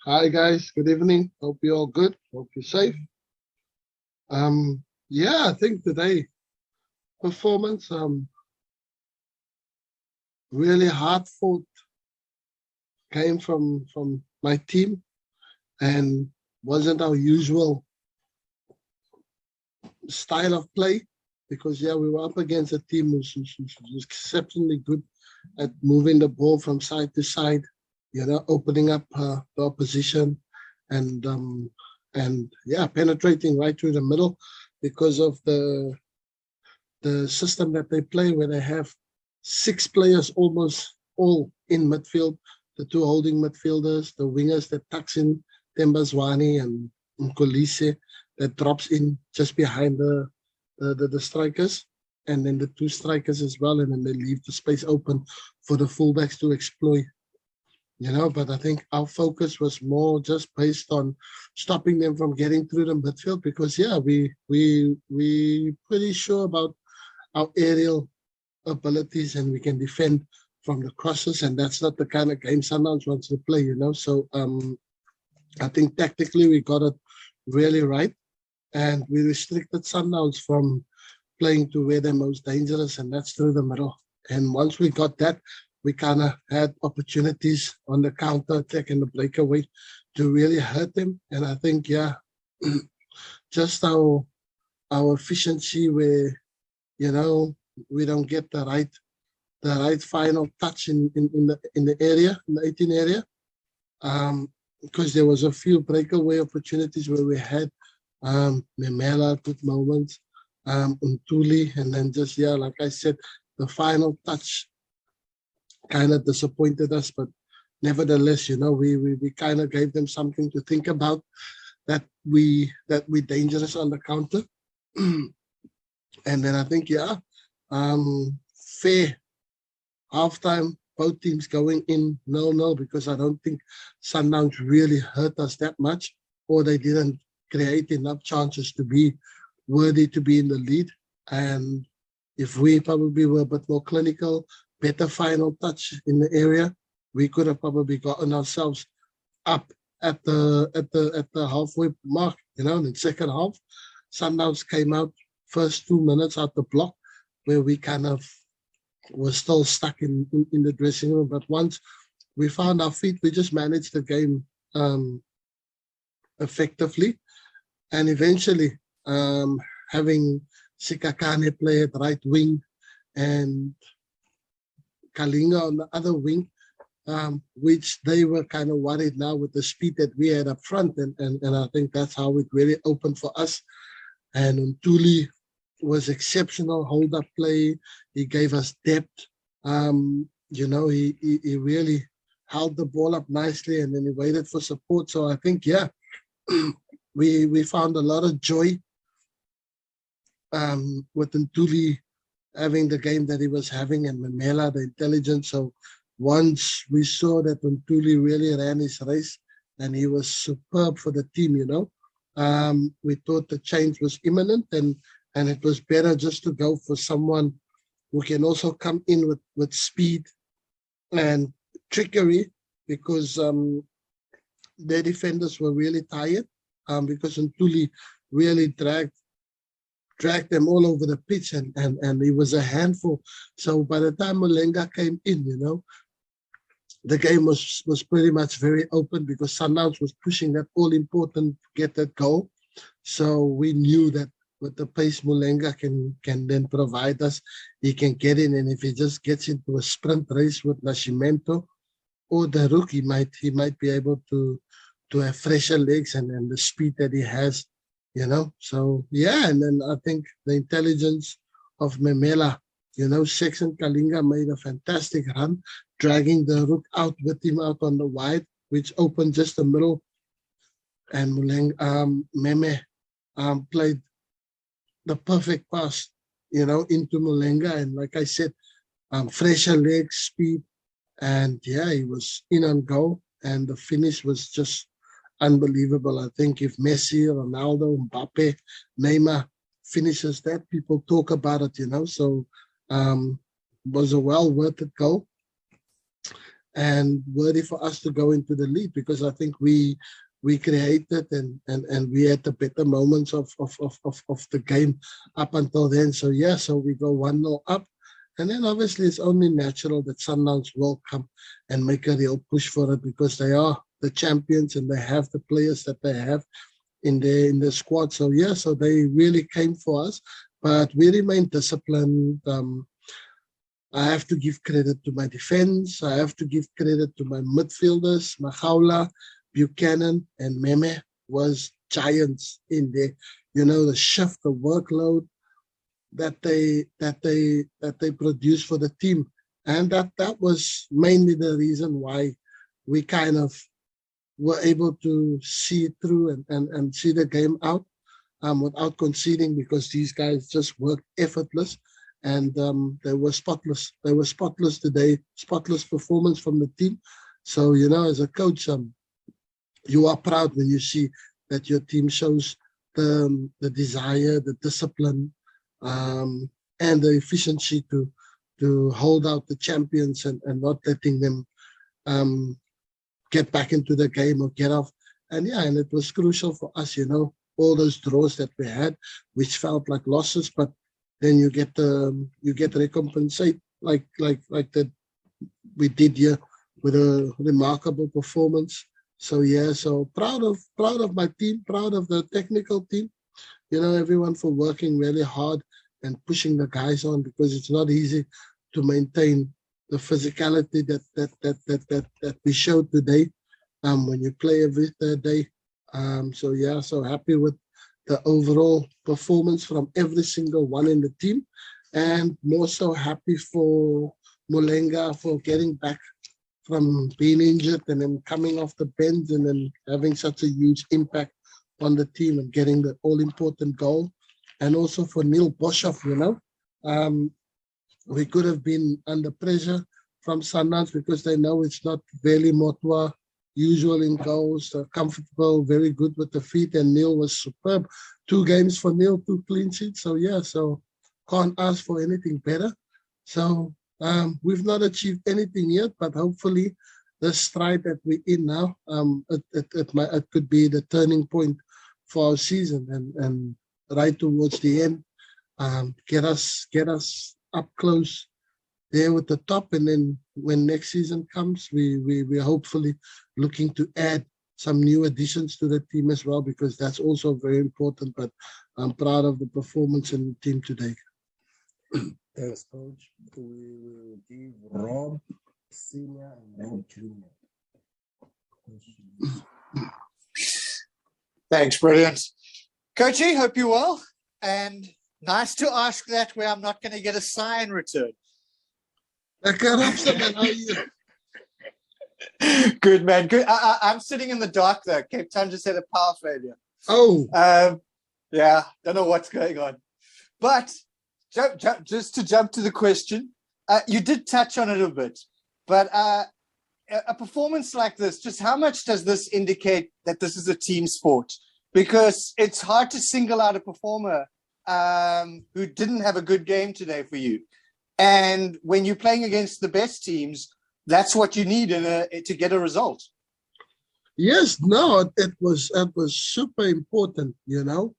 Hi guys, good evening. Hope you're all good. Hope you're safe. Yeah, I think today performance really hard fought came from my team and wasn't our usual style of play because yeah, we were up against a team who's exceptionally good at moving the ball from side to side, you know, opening up the opposition and yeah, penetrating right through the middle because of the system that they play where they have 6 players almost all in midfield, the 2 holding midfielders, the wingers that tucks in Tembazwani and Mkolise that drops in just behind the strikers, and then the 2 strikers as well, and then they leave the space open for the fullbacks to exploit. You know, but I think our focus was more just based on stopping them from getting through the midfield because yeah, we pretty sure about our aerial abilities and we can defend from the crosses, and that's not the kind of game Sundowns wants to play, you know. So I think tactically we got it really right, and we restricted Sundowns from playing to where they're most dangerous, and that's through the middle. And once we got that, we kind of had opportunities on the counter attack and the breakaway to really hurt them. And I think, yeah, just our efficiency where, you know, we don't get the right final touch in the area, in the 18 area. Because there was a few breakaway opportunities where we had Memela, good moments, Untuli, and then just, yeah, like I said, the final touch kind of disappointed us, but nevertheless, you know, we kind of gave them something to think about, that we're dangerous on the counter. And then I think, yeah, fair halftime, both teams going in 0-0 because I don't think Sundowns really hurt us that much, or they didn't create enough chances to be worthy to be in the lead. And if we probably were a bit more clinical, better final touch in the area, we could have probably gotten ourselves up at the halfway mark, you know. In the second half, Sundowns came out first 2 minutes out the block where we kind of were still stuck in the dressing room. But once we found our feet, we just managed the game effectively. And eventually, having Sikakane play at right wing and Kalinga on the other wing, which they were kind of worried now with the speed that we had up front. And I think that's how it really opened for us. And Untuli was exceptional hold-up play. He gave us depth. You know, he really held the ball up nicely, and then he waited for support. So I think, yeah, we found a lot of joy with Untuli having the game that he was having, and Memela, the intelligence. So once we saw that Untuli really ran his race and he was superb for the team, you know, we thought the change was imminent, and it was better just to go for someone who can also come in with speed and trickery, because their defenders were really tired, because Untuli really dragged them all over the pitch, and he was a handful. So by the time Molenga came in, you know, the game was pretty much very open because Sundowns was pushing that all-important get that goal. So we knew that with the pace Molenga can then provide us, he can get in, and if he just gets into a sprint race with Nascimento or the Rook, he might be able to have fresher legs and the speed that he has, you know. So yeah, and then I think the intelligence of Memela, you know, Section Kalinga made a fantastic run, dragging the Rook out with him out on the wide, which opened just the middle, and Meme played the perfect pass, you know, into Molenga, and like I said, fresher legs, speed, and yeah, he was in and go, and the finish was just unbelievable. I think if Messi, Ronaldo, Mbappe, Neymar finishes that, people talk about it, you know. So was a well worth it goal. and worthy for us to go into the lead, because I think we created and we had the better moments of the game up until then. So yeah, so we go 1-0 up. And then obviously it's only natural that Sundowns will come and make a real push for it, because they are the champions and they have the players that they have in the squad. So yeah, so they really came for us, but we remain disciplined. I have to give credit to my defense. I have to give credit to my midfielders, Magaula, Buchanan, and Meme was giants in there. You know, the shift, the workload that they produce for the team, and that was mainly the reason why we kind of were able to see it through and see the game out without conceding, because these guys just worked effortless, and they were spotless. They were spotless today, spotless performance from the team. So, you know, as a coach, you are proud when you see that your team shows the desire, the discipline, and the efficiency to hold out the champions and not letting them get back into the game or get off. And yeah, and it was crucial for us, you know, all those draws that we had, which felt like losses, but then you get recompensate like that we did here with a remarkable performance. So yeah, so proud of my team, proud of the technical team, you know, everyone for working really hard and pushing the guys on, because it's not easy to maintain the physicality that we showed today when you play every third day. So yeah, so happy with the overall performance from every single one in the team, and more so happy for Mulenga for getting back from being injured and then coming off the bench and then having such a huge impact on the team and getting the all-important goal. And also for Neil Boshoff, you know, we could have been under pressure from Sundowns, because they know it's not Veli Motwa usual in goals, comfortable, very good with the feet, and Neil was superb. 2 games for Neil, 2 clean sheets. So yeah, so can't ask for anything better. So we've not achieved anything yet, but hopefully the stride that we're in now, it could be the turning point for our season, and right towards the end, get us up close there with the top. And then when next season comes, we're hopefully looking to add some new additions to the team as well, because that's also very important. But I'm proud of the performance in the team today. Thanks, Coach. We will give Rob Senior and Rob Junior. Thanks, brilliant. Coachy, hope you're well. And nice to ask that where I'm not going to get a sign return. How are you? Good, man. Good. I'm sitting in the dark, though. Cape Town just had a power failure. Oh. Yeah, don't know what's going on. But just to jump to the question, you did touch on it a bit. But a performance like this, just how much does this indicate that this is a team sport? Because it's hard to single out a performer who didn't have a good game today for you. And when you're playing against the best teams, that's what you need to get a result. Yes, no, it was super important, you know,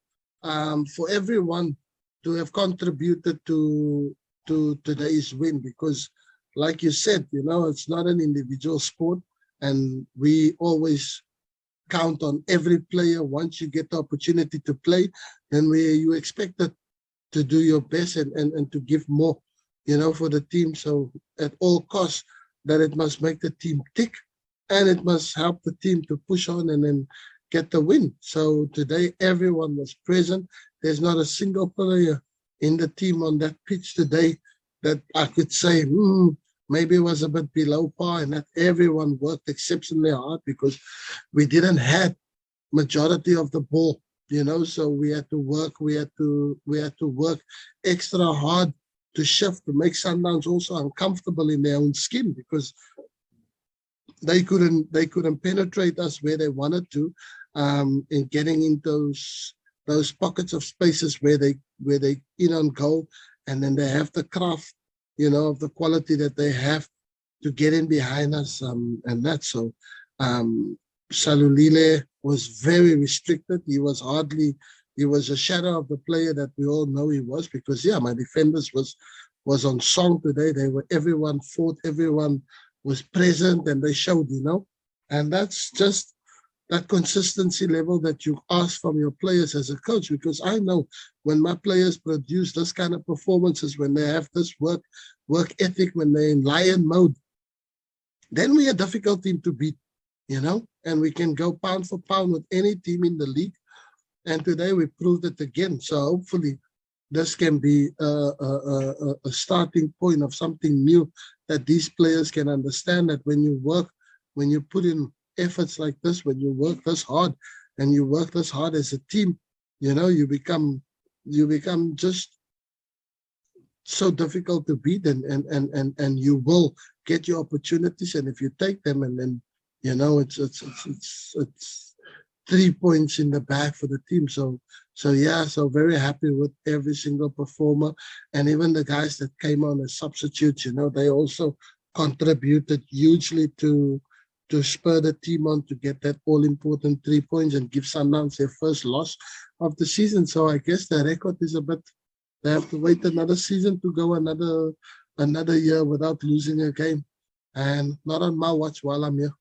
for everyone to have contributed to today's win, because like you said, you know, it's not an individual sport, and we always count on every player. Once you get the opportunity to play, then you expected to do your best and to give more, you know, for the team. So at all costs, that it must make the team tick, and it must help the team to push on and then get the win. So today, everyone was present. There's not a single player in the team on that pitch today that I could say, maybe it was a bit below par, and that everyone worked exceptionally hard, because we didn't have majority of the ball, you know, so we had to work extra hard to shift, to make Sundowns also uncomfortable in their own skin, because they couldn't penetrate us where they wanted to, in getting into those pockets of spaces where they in on goal, and then they have the craft, you know, of the quality that they have get in behind us, and that. So Salulile was very restricted. He was a shadow of the player that we all know he was, because my defenders was on song today. Everyone fought, everyone was present, and they showed, and that's just that consistency level that you ask from your players as a coach, because I know when my players produce this kind of performances, when they have this work ethic, when they're in lion mode, then we are a difficult team to beat, and we can go pound for pound with any team in the league. And today we proved it again. So hopefully this can be a starting point of something new, that these players can understand that when you put in efforts like this, when you work this hard and you work this hard as a team, you become just so difficult to beat, and you will get your opportunities, and if you take them, and then it's 3 points in the bag for the team. So very happy with every single performer, and even the guys that came on as substitutes, they also contributed hugely to spur the team on to get that all-important 3 points and give Sundowns their first loss of the season. So I guess the record is they have to wait another season to go another year without losing a game, and not on my watch while I'm here.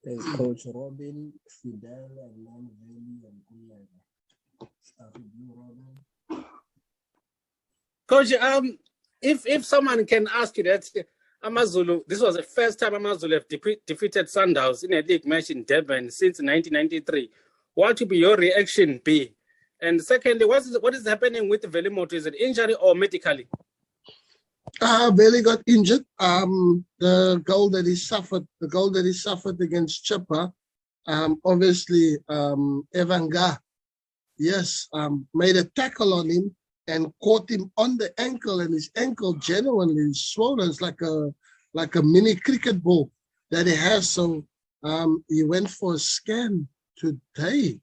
There's Coach Robin, Fidel, and then Benni and Kuya. Start with you, Robin. Coach, if someone can ask you that, AmaZulu, this was the first time AmaZulu have defeated Sundowns in a league match in Durban since 1993. What would be your reaction be? And secondly, what is happening with Velimoto? Is it injury or medically? Veli got injured. The goal that he suffered against Chippa, obviously Evanga, made a tackle on him and caught him on the ankle, and his ankle genuinely is swollen. It's like a mini cricket ball that he has. So he went for a scan today.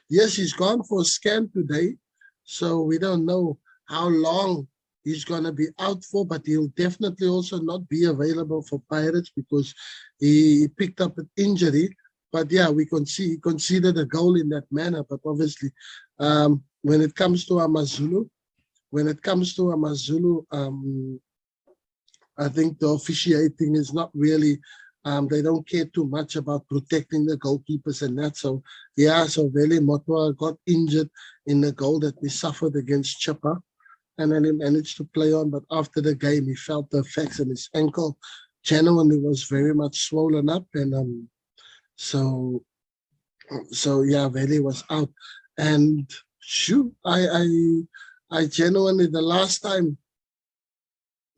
Yes, he's gone for a scan today. So we don't know how long he's going to be out for, but he'll definitely also not be available for Pirates because he picked up an injury. But we he conceded a goal in that manner. But obviously, when it comes to AmaZulu, I think the officiating is not really, they don't care too much about protecting the goalkeepers and that. So Veli Motwa got injured in the goal that we suffered against Chippa. And then he managed to play on, but after the game, he felt the effects, and his ankle genuinely was very much swollen up. And so Veli was out. And I genuinely, the last time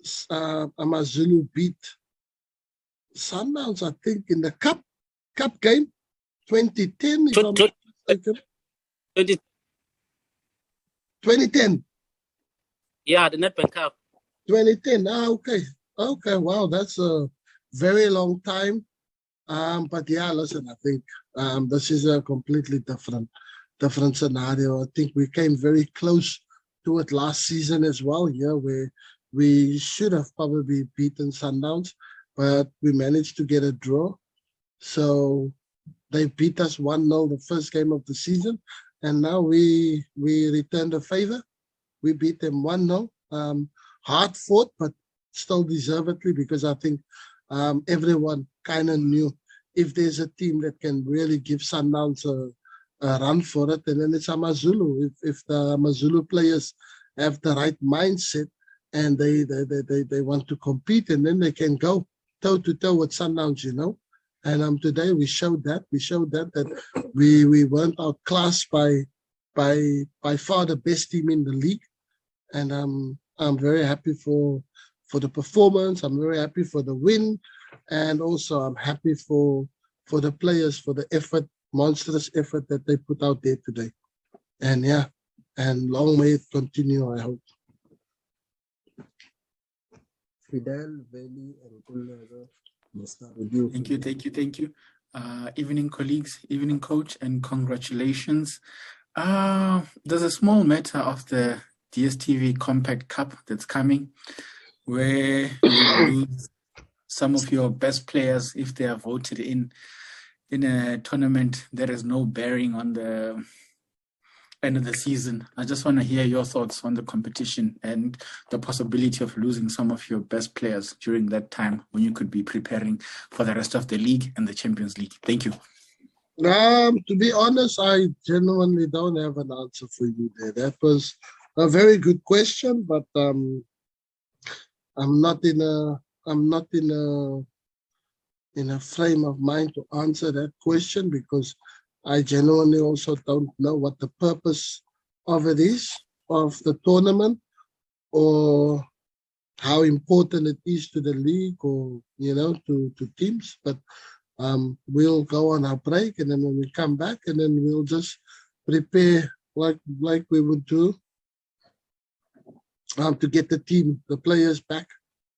AmaZulu beat Sundowns, I think in the cup game, 2010, if I'm not mistaken. 2010. Yeah, the Nedbank Cup. 2010. Okay. Wow, that's a very long time. But listen, I think this is a completely different scenario. I think we came very close to it last season as well, where we should have probably beaten Sundowns, but we managed to get a draw. So they beat us 1-0 the first game of the season, and now we returned the favor. We beat them 1-0. Hard fought, but still deservedly, because I think everyone kind of knew if there's a team that can really give Sundowns a run for it, and then it's AmaZulu. If the AmaZulu players have the right mindset and they want to compete, and then they can go toe to toe with Sundowns, And today we showed that. That we weren't outclassed by far the best team in the league. And I'm very happy for the performance. I'm very happy for the win, and also I'm happy for the players for the effort, monstrous effort that they put out there today. And and long may it continue, I hope. Fidel, Benni, and Kuya, we'll start with you. Thank you. Evening, colleagues, evening, coach, and congratulations. There's a small matter of the DSTV Compact Cup that's coming. where you lose some of your best players if they are voted in a tournament that has no bearing on the end of the season. I just want to hear your thoughts on the competition and the possibility of losing some of your best players during that time when you could be preparing for the rest of the league and the Champions League. Thank you. To be honest, I genuinely don't have an answer for you there. That was a very good question, but I'm not in a frame of mind to answer that question, because I genuinely also don't know what the purpose of it is, of the tournament, or how important it is to the league, or to teams. But we'll go on our break, and then when we come back, and then we'll just prepare like we would do to get the players back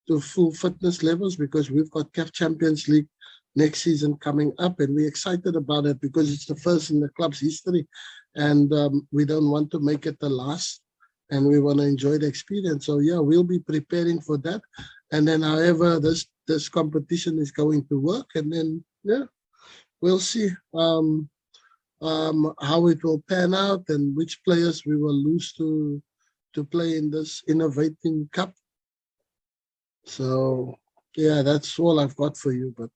to full fitness levels, because we've got CAF Champions League next season coming up, and we're excited about it because it's the first in the club's history, and we don't want to make it the last, and we want to enjoy the experience. So yeah, we'll be preparing for that, and then however this competition is going to work, and then yeah, we'll see how it will pan out and which players we will lose to play in this innovating cup. So yeah, that's all I've got for you, but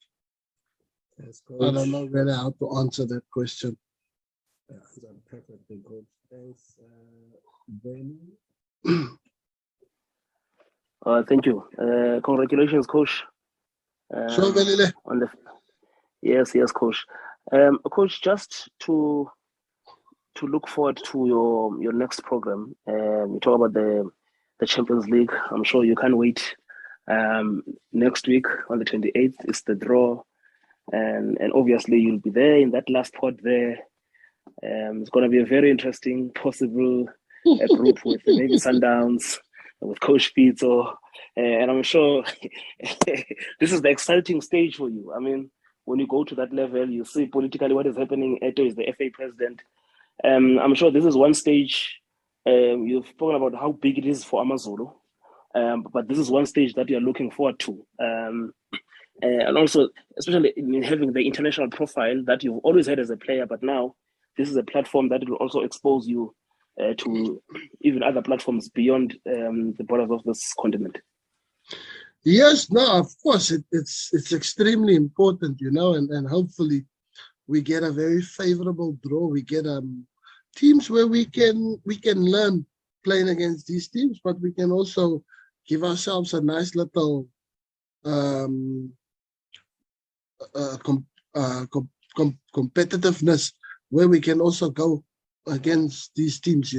I don't know really how to answer that question. Yeah, perfectly good. Thanks, Benni. Thank you. Congratulations, Coach. So, Benni. Yes, Coach. Coach, just to look forward to your next program. You talk about the Champions League. I'm sure you can't wait. Next week on the 28th is the draw, and obviously you'll be there in that last pot there. It's going to be a very interesting possible group with maybe Sundowns, with Coach Pizzo, and I'm sure this is the exciting stage for you. I mean, when you go to that level, you see politically what is happening. Eto is the FA president. I'm sure this is one stage. You've spoken about how big it is for AmaZulu. But this is one stage that you're looking forward to. And also, especially in having the international profile that you've always had as a player, but now this is a platform that will also expose you to even other platforms beyond the borders of this continent. Yes, no, of course, it's extremely important, and hopefully we get a very favorable draw. We get teams where we can learn playing against these teams, but we can also give ourselves a nice little competitiveness where we can also go against these teams,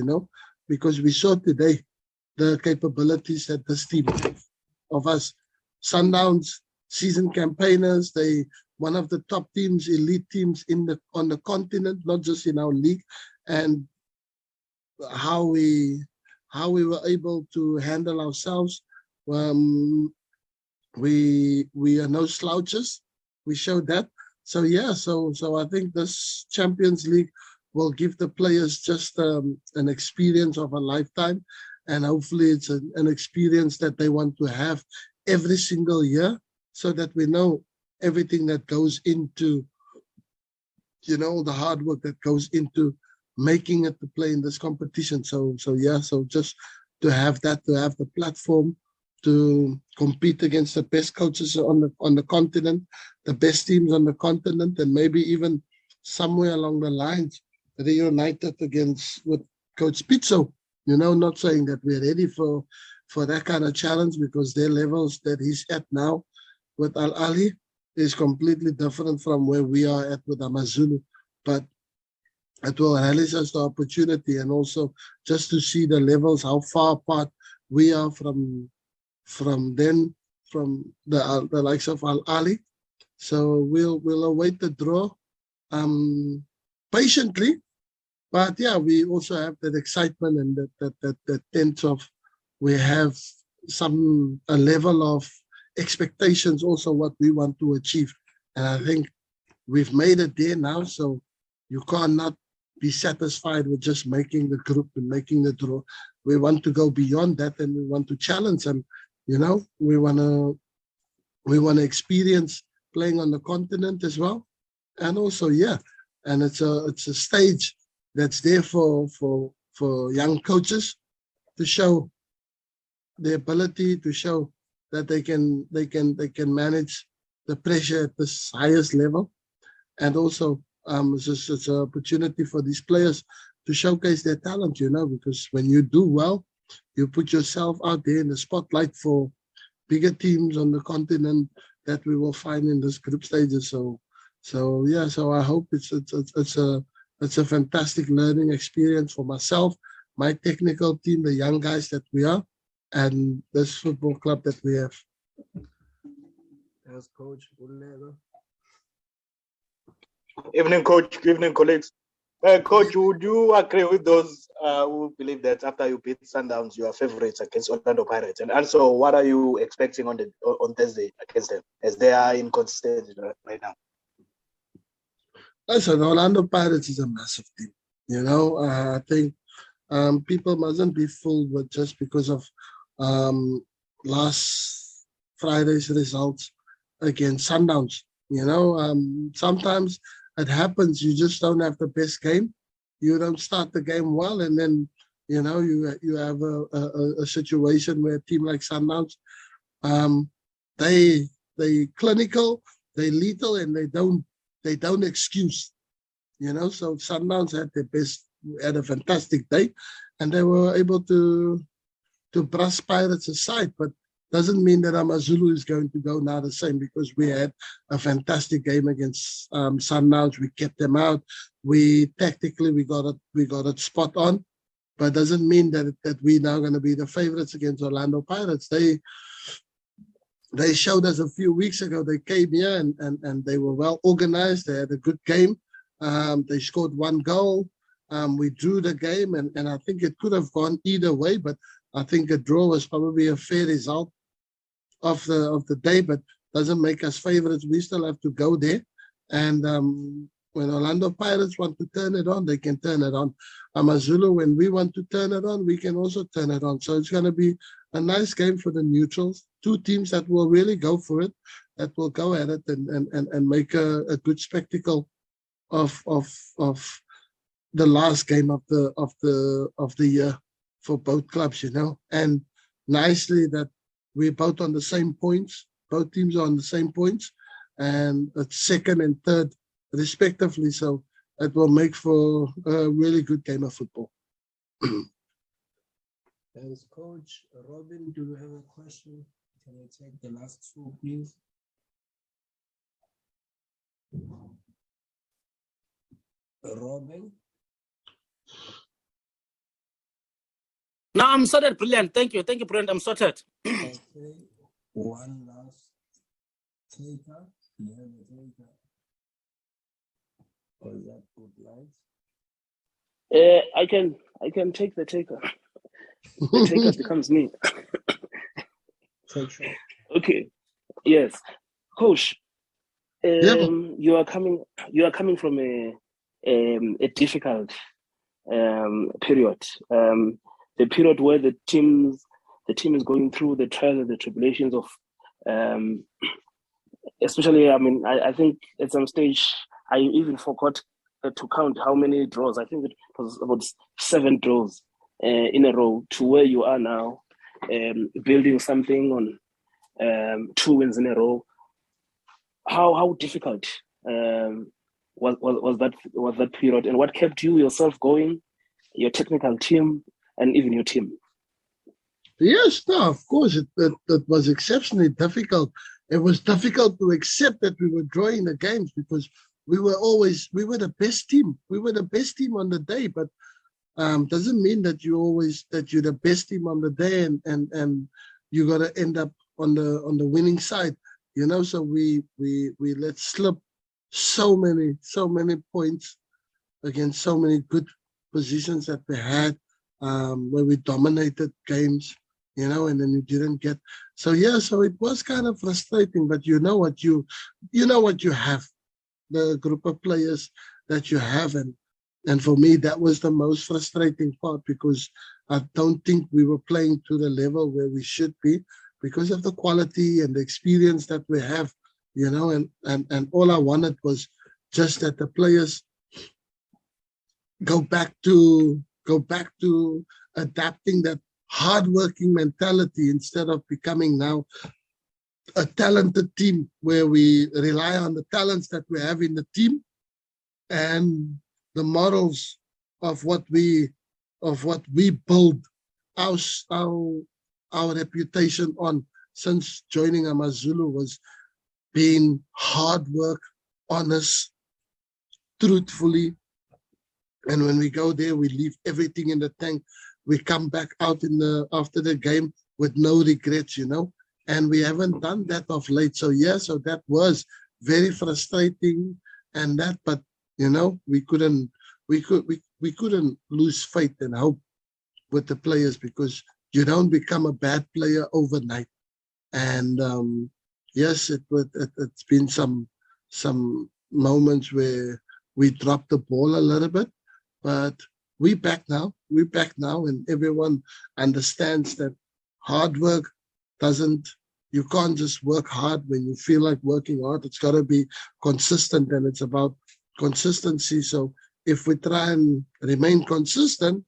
because we saw today the capabilities that this team of us. Sundowns, season campaigners, they one of the top teams, elite teams on the continent, not just in our league, and how we were able to handle ourselves. We are no slouches. We showed that. So yeah, so I think this Champions League will give the players just an experience of a lifetime, and hopefully it's an experience that they want to have every single year, so that we know everything that goes into, the hard work that goes into making it to play in this competition. So yeah, so just to have the platform to compete against the best coaches on the continent, the best teams on the continent, and maybe even somewhere along the lines reunited with Coach Pizzo. Not saying that we're ready for that kind of challenge, because their levels that he's at now with Al Ali is completely different from where we are at with AmaZulu. But it will release us the opportunity, and also just to see the levels, how far apart we are from the likes of Al Ali. So we'll await the draw patiently. But yeah, we also have that excitement and that sense of we have a level of expectations, also what we want to achieve. And I think we've made it there now, so you cannot be satisfied with just making the group and making the draw. We want to go beyond that, and we want to challenge them, we wanna experience playing on the continent as well, and also and it's a stage that's there for young coaches to show the ability, to show that they can manage the pressure at the highest level, and also it's an opportunity for these players to showcase their talent, because when you do well, you put yourself out there in the spotlight for bigger teams on the continent that we will find in this group stages. So I hope it's a fantastic learning experience for myself, my technical team, the young guys that we are, and this football club that we have. As coach, Evening, coach. Evening, colleagues. Coach, would you agree with those who believe that after you beat Sundowns, you are favorites against Orlando Pirates? And also, what are you expecting on Thursday against them, as they are inconsistent right now? Listen, Orlando Pirates is a massive team. I think people mustn't be fooled with just because of last Friday's results against Sundowns. Sometimes it happens. You just don't have the best game. You don't start the game well, and then you have a situation where a team like Sundowns, they clinical, they lethal, and they don't excuse. So Sundowns had a fantastic day, and they were able to brush Pirates aside. But doesn't mean that AmaZulu is going to go now the same, because we had a fantastic game against Sundowns. We kept them out. We tactically got it spot on, but doesn't mean that we're now going to be the favorites against Orlando Pirates. They showed us a few weeks ago. They came here and they were well organized. They had a good game. They scored one goal. We drew the game, and I think it could have gone either way, but I think a draw was probably a fair result of the day, but doesn't make us favorites. We still have to go there, and when Orlando Pirates want to turn it on, they can turn it on. AmaZulu, when we want to turn it on, we can also turn it on. So it's going to be a nice game for the neutrals. Two teams that will really go for it, that will go at it and make a good spectacle of the last game of the year for both clubs, and nicely that we're both on the same points. Both teams are on the same points, and it's second and third respectively. So it will make for a really good game of football. As coach, Robin, do you have a question? Can I take the last two, please? Robin? No, I'm sorted. Brilliant. Thank you, Brent. I'm sorted. Okay. One last taker. You have a taker. Or is that good light? I can take the taker. The taker becomes me. Okay. Yes, coach. You are coming from a difficult period. The period where the team is going through the trials and the tribulations of, especially. I think at some stage I even forgot to count how many draws. I think it was about 7 draws in a row to where you are now, building something on 2 wins in a row. How difficult was that period, and what kept you yourself going, your technical team, and even your team? Yes, no, of course, it was exceptionally difficult. It was difficult to accept that we were drawing the games, because we were the best team. We were the best team on the day, but doesn't mean that you're the best team on the day and you got to end up on the winning side. So we let slip so many points against so many good positions that we had, where we dominated games, and then you didn't get. So it was kind of frustrating, but you know what you have, the group of players that you have, and for me that was the most frustrating part, because I don't think we were playing to the level where we should be. because of the quality and the experience that we have, you know, and all I wanted was just that the players go back to adapting that hardworking mentality instead of becoming now a talented team where we rely on the talents that we have in the team and the morals of what we build our reputation on since joining AmaZulu was being hard work, honest, truthfully. And when we go there, we leave everything in the tank. We come back out after the game with no regrets, you know. And we haven't done that of late. So yeah, so that was very frustrating and that, but you know, we couldn't lose faith and hope with the players because you don't become a bad player overnight. And yes, it's been some moments where we dropped the ball a little bit, but we're back now, and everyone understands that hard work you can't just work hard when you feel like working hard. It's got to be consistent, and it's about consistency. So if we try and remain consistent,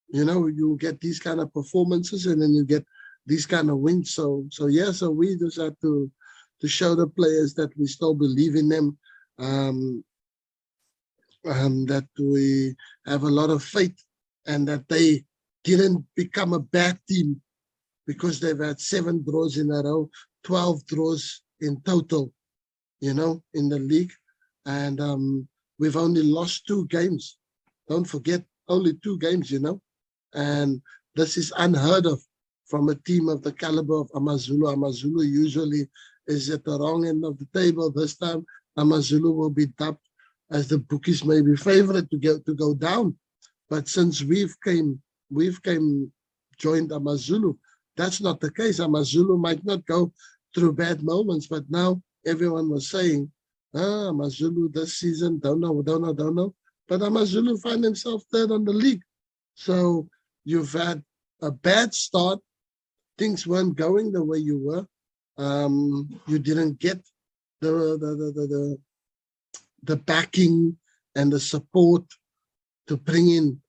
you know, you get these kind of performances and then you get these kind of wins. So yeah, so we just have to show the players that we still believe in them, that we have a lot of faith and that they didn't become a bad team because they've had 7 draws in a row, 12 draws in total, you know, in the league. And we've only lost 2 games. Don't forget, only 2 games, you know. And this is unheard of from a team of the caliber of AmaZulu. AmaZulu usually is at the wrong end of the table. This time, AmaZulu will be dubbed as the bookies may be favorite to go down. But since we've joined AmaZulu, that's not the case. AmaZulu might not go through bad moments, but now everyone was saying, AmaZulu this season, don't know. But AmaZulu find themselves third on the league. So you've had a bad start. Things weren't going the way you were. You didn't get the backing and the support to bring in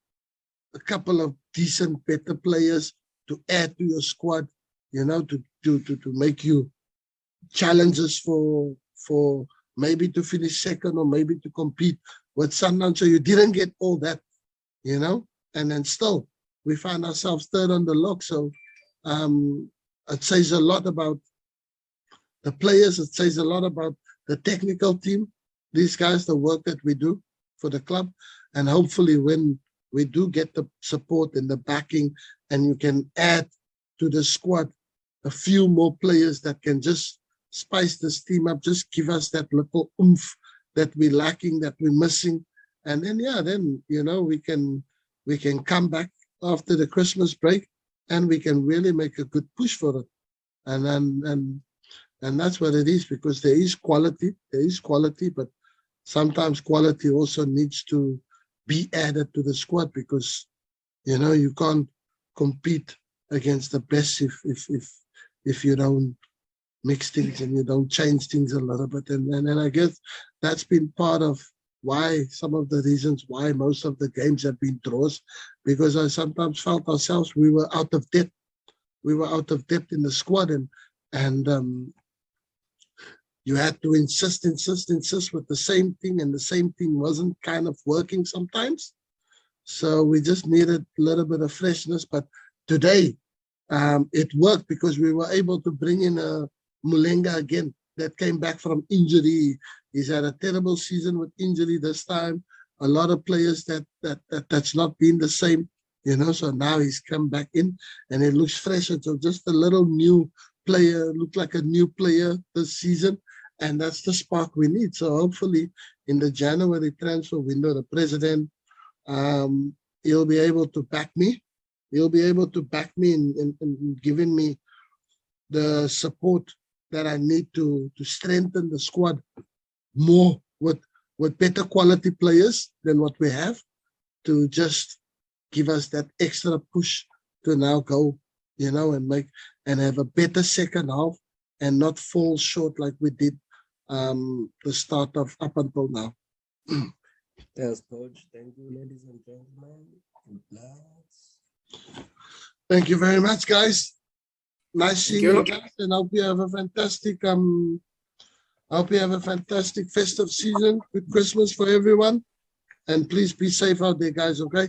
a couple of decent, better players to add to your squad, you know, to make you challenges for maybe to finish second or maybe to compete with Sundowns. So you didn't get all that, you know, and then still we find ourselves third on the log. So it says a lot about the players. It says a lot about the technical team. These guys, the work that we do for the club, and hopefully when we do get the support and the backing, and you can add to the squad a few more players that can just spice this team up, just give us that little oomph that we're lacking, that we're missing. And then, yeah, then, you know, we can come back after the Christmas break and we can really make a good push for it. And that's what it is, because there is quality, but sometimes quality also needs to be added to the squad, because, you know, you can't compete against the best if you don't mix things and you don't change things a little bit. And I guess that's been part of why, some of the reasons why most of the games have been draws, because I sometimes felt ourselves, we were out of depth. We were out of depth in the squad, and you had to insist with the same thing, and the same thing wasn't kind of working sometimes. So we just needed a little bit of freshness. But today, it worked, because we were able to bring in a Mulenga again that came back from injury. He's had a terrible season with injury this time. A lot of players that's not been the same, you know. So now he's come back in and it looks fresh. So just a little new player, looked like a new player this season. And that's the spark we need. So hopefully in the January transfer window, the president, he'll be able to back me. He'll be able to back me in giving me the support that I need to strengthen the squad more with better quality players than what we have, to just give us that extra push to now go, you know, and and have a better second half and not fall short like we did the start of up until now. Yes, coach. Thank you, ladies and gentlemen. Thank you very much, guys. Nice seeing you you. guys, and I hope you have a fantastic festive season. Good Christmas for everyone, and please be safe out there, guys. Okay.